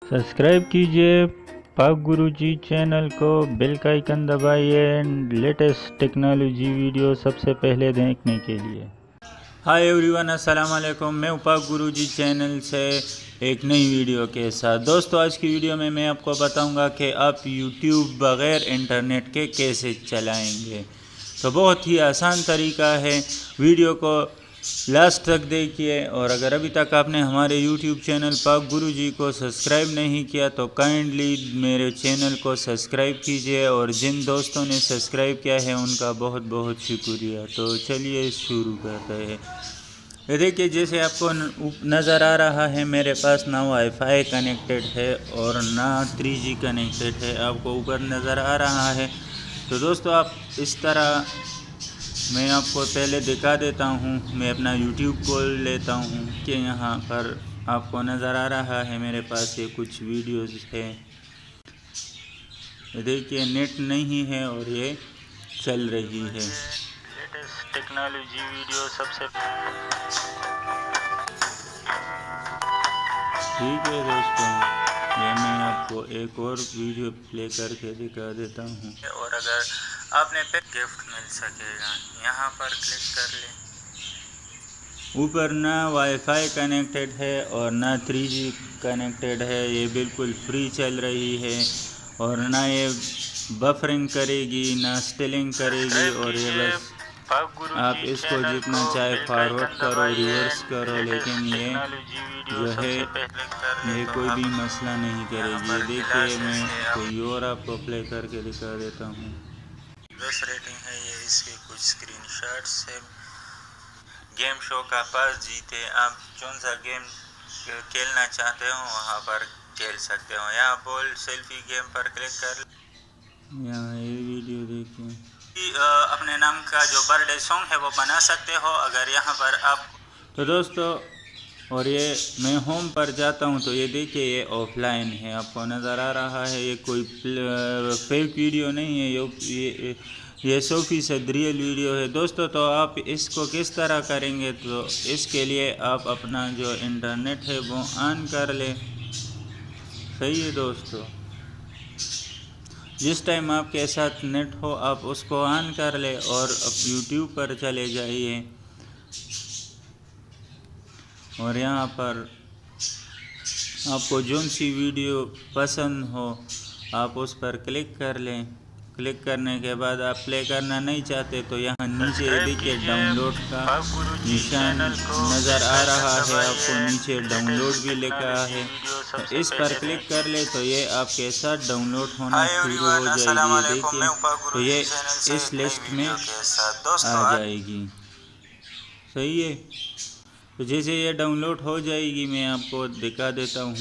Subscribe कीजिए पाक गुरुजी channel को, बेल का आइकन दबाइए एंड लेटेस्ट टेक्नोलॉजी वीडियो सबसे पहले देखने के लिए। हाय एवरीवन, अस्सलाम वालेकुम। मैं पाक गुरुजी चैनल से एक नई वीडियो के साथ। दोस्तों, आज की वीडियो में मैं आपको बताऊंगा कि आप यूट्यूब बग़ैर इंटरनेट के कैसे चलाएंगे। तो बहुत ही आसान तरीका है, वीडियो को लास्ट तक देखिए। और अगर अभी तक आपने हमारे यूट्यूब चैनल पाक गुरुजी को सब्सक्राइब नहीं किया तो काइंडली मेरे चैनल को सब्सक्राइब कीजिए, और जिन दोस्तों ने सब्सक्राइब किया है उनका बहुत बहुत शुक्रिया। तो चलिए शुरू करते हैं। ये देखिए, जैसे आपको नज़र आ रहा है, मेरे पास ना वाईफाई कनेक्टेड है और ना 3G कनेक्टेड है। आपको ऊपर नज़र आ रहा है। तो दोस्तों, आप इस तरह, मैं आपको पहले दिखा देता हूँ। मैं अपना यूट्यूब खोल लेता हूँ कि यहाँ पर आपको नज़र आ रहा है मेरे पास ये कुछ वीडियोस है। देखिए, नेट नहीं है और ये चल रही है। लेटेस्ट टेक्नोलॉजी वीडियो सबसे ठीक है दोस्तों, ये मैं आपको एक और वीडियो प्ले करके दिखा देता हूँ। और अगर आपने गिफ्ट मिल सकेगा, यहाँ पर क्लिक कर ले। ऊपर ना वाईफाई कनेक्टेड है और ना 3G कनेक्टेड है, ये बिल्कुल फ्री चल रही है। और ना ये बफरिंग करेगी ना स्टिलिंग करेगी। और ये बस आप इसको जितना चाहे फॉरवर्ड करो, रिवर्स करो, लेकिन ये जो है ये कोई भी मसला नहीं करेगी। ये देखिए, मैं कोई और आपको प्ले करके दिखा देता हूँ। 10 रेटिंग है ये, इसके कुछ स्क्रीनशॉट्स है। गेम शो का पास जीते, आप कौन सा गेम खेलना चाहते हो वहाँ पर खेल सकते हो। यहाँ बॉल सेल्फी गेम पर क्लिक कर, यहाँ ये वीडियो देखिए। अपने नाम का जो बर्थडे सॉन्ग है वो बना सकते हो अगर यहाँ पर आप। तो दोस्तों, और ये मैं होम पर जाता हूँ तो ये देखिए, ये ऑफलाइन है, आपको नज़र आ रहा है। ये कोई फेक वीडियो नहीं है, ये 100% रियल वीडियो है दोस्तों। तो आप इसको किस तरह करेंगे, तो इसके लिए आप अपना जो इंटरनेट है वो ऑन कर ले। सही है दोस्तों, जिस टाइम आपके साथ नेट हो आप उसको ऑन कर ले और अब यूट्यूब पर चले जाइए। और यहाँ पर आपको जोन सी वीडियो पसंद हो आप उस पर क्लिक कर लें। क्लिक करने के बाद आप प्ले करना नहीं चाहते तो यहाँ नीचे देखिए डाउनलोड का निशान नज़र आ रहा है, आपको नीचे डाउनलोड भी लिखा है। तो इस पर क्लिक कर ले तो ये आपके साथ डाउनलोड होना शुरू हो जाएगी। देखिए, तो ये इस लिस्ट में आ जाएगी। सही है। तो जैसे ये डाउनलोड हो जाएगी मैं आपको दिखा देता हूँ।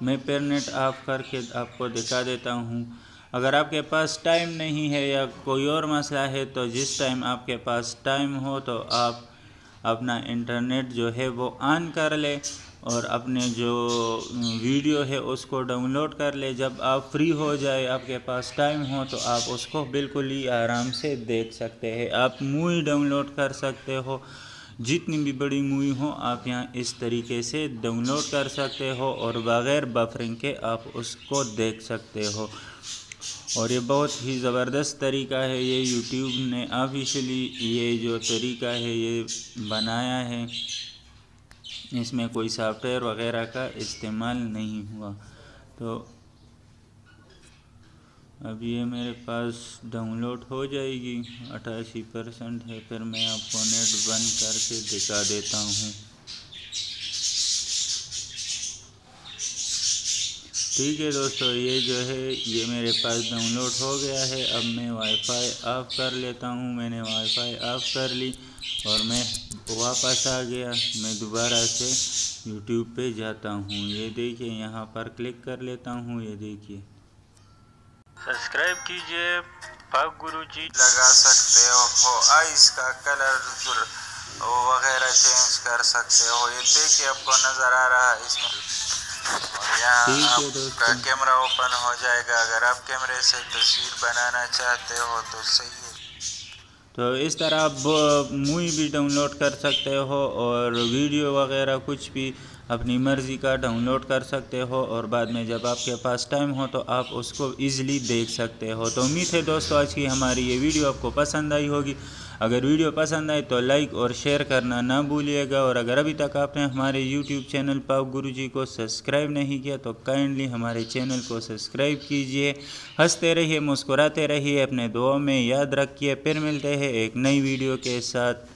मैं इंटरनेट ऑफ करके आपको दिखा देता हूँ। अगर आपके पास टाइम नहीं है या कोई और मसला है तो जिस टाइम आपके पास टाइम हो तो आप अपना इंटरनेट जो है वो ऑन कर ले और अपने जो वीडियो है उसको डाउनलोड कर ले। जब आप फ्री हो जाए, आपके पास टाइम हो, तो आप उसको बिल्कुल ही आराम से देख सकते हैं। आप मूवी डाउनलोड कर सकते हो, जितनी भी बड़ी मूवी हो आप यहाँ इस तरीके से डाउनलोड कर सकते हो और बग़ैर बफरिंग के आप उसको देख सकते हो। और ये बहुत ही ज़बरदस्त तरीका है, ये यूट्यूब ने ऑफिशियली ये जो तरीका है ये बनाया है, इसमें कोई सॉफ्टवेयर वगैरह का इस्तेमाल नहीं हुआ। तो अब ये मेरे पास डाउनलोड हो जाएगी, 88% है। फिर मैं आपको नेट बंद करके दिखा देता हूँ। ठीक है दोस्तों, ये जो है ये मेरे पास डाउनलोड हो गया है। अब मैं वाईफाई ऑफ कर लेता हूँ। मैंने वाईफाई ऑफ कर ली और मैं वापस आ गया। मैं दोबारा से यूट्यूब पे जाता हूँ। ये देखिए, यहाँ पर क्लिक कर लेता हूँ। ये देखिए, सब्सक्राइब कीजिए पाक गुरुजी। लगा सकते हो आइस का कलर वगैरह चेंज कर सकते हो। ये देखिए, आपको नज़र आ रहा है इसमें। और यहाँ आपका कैमरा ओपन हो जाएगा। अगर आप कैमरे से तस्वीर बनाना चाहते हो तो सही है। तो इस तरह आप मूवी भी डाउनलोड कर सकते हो और वीडियो वगैरह कुछ भी अपनी मर्ज़ी का डाउनलोड कर सकते हो और बाद में जब आपके पास टाइम हो तो आप उसको ईज़िली देख सकते हो। तो उम्मीद है दोस्तों आज की हमारी ये वीडियो आपको पसंद आई होगी। अगर वीडियो पसंद आए तो लाइक और शेयर करना ना भूलिएगा, और अगर अभी तक आपने हमारे यूट्यूब चैनल पाक गुरुजी को सब्सक्राइब नहीं किया तो काइंडली हमारे चैनल को सब्सक्राइब कीजिए। हंसते रहिए, मुस्कुराते रहिए, अपने दुआओं में याद रखिए। फिर मिलते हैं एक नई वीडियो के साथ।